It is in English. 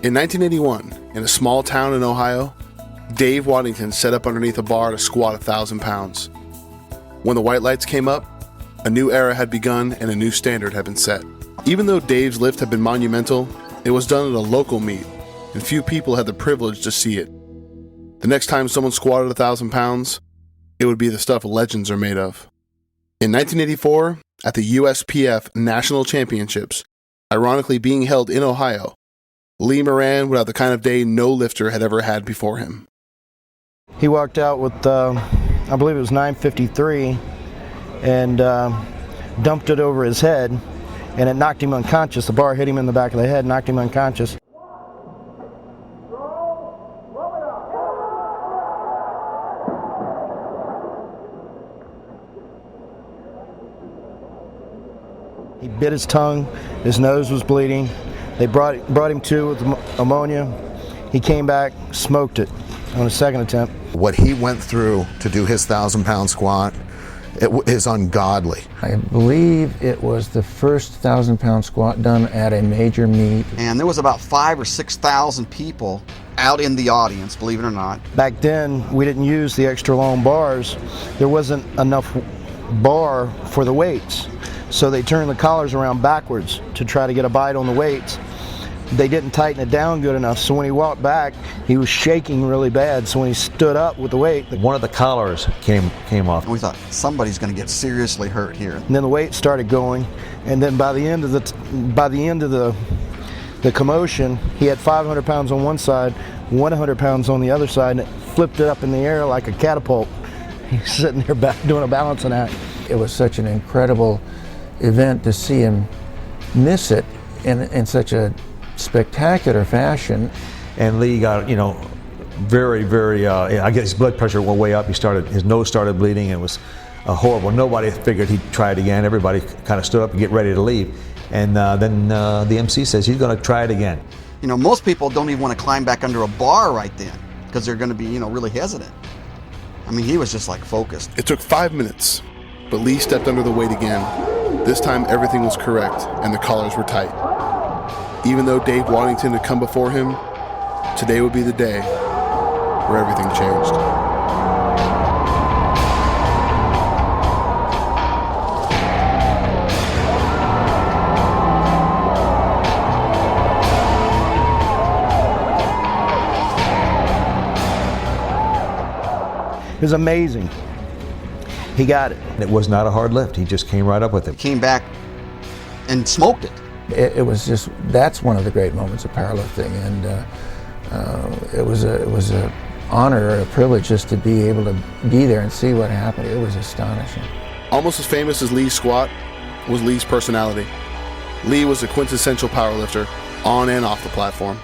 In 1981, in a small town in Ohio, Dave Waddington set up underneath a bar to squat 1,000 pounds. When the white lights came up, a new era had begun and a new standard had been set. Even though Dave's lift had been monumental, it was done at a local meet, and few people had the privilege to see it. The next time someone squatted 1,000 pounds, it would be the stuff legends are made of. In 1984, at the USPF National Championships, ironically being held in Ohio, Lee Moran would have the kind of day no lifter had ever had before him. He walked out with, I believe it was 953, and dumped it over his head, and it knocked him unconscious. The bar hit him in the back of the head, knocked him unconscious. He bit his tongue, his nose was bleeding. They brought him to with ammonia. He came back, smoked it on his second attempt. What he went through to do his 1,000-pound squat, it is ungodly. I believe it was the first 1,000-pound squat done at a major meet. And there was about 5,000 or 6,000 people out in the audience, believe it or not. Back then, we didn't use the extra long bars. There wasn't enough bar for the weights. So they turned the collars around backwards to try to get a bite on the weights. They didn't tighten it down good enough, so when he walked back, he was shaking really bad. So when he stood up with the weight, one of the collars came off. And we thought, somebody's going to get seriously hurt here. And then the weight started going, and then by the end of the commotion, he had 500 pounds on one side, 100 pounds on the other side, and it flipped it up in the air like a catapult. He's sitting there back doing a balancing act. It was such an incredible event to see him miss it in such a spectacular fashion. And Lee got, very, very, I guess his blood pressure went way up. His nose started bleeding. It was horrible. Nobody figured he'd try it again. Everybody kind of stood up and get ready to leave. And then the MC says he's going to try it again. Most people don't even want to climb back under a bar right then because they're going to be, really hesitant. I mean, he was just like focused. It took 5 minutes, but Lee stepped under the weight again. This time everything was correct and the collars were tight. Even though Dave Waddington had come before him, today would be the day where everything changed. It was amazing. He got it. It was not a hard lift. He just came right up with it. Came back and smoked it. It was just, that's one of the great moments of powerlifting, and it was a honor, a privilege just to be able to be there and see what happened. It was astonishing. Almost as famous as Lee's squat was Lee's personality. Lee was a quintessential powerlifter on and off the platform.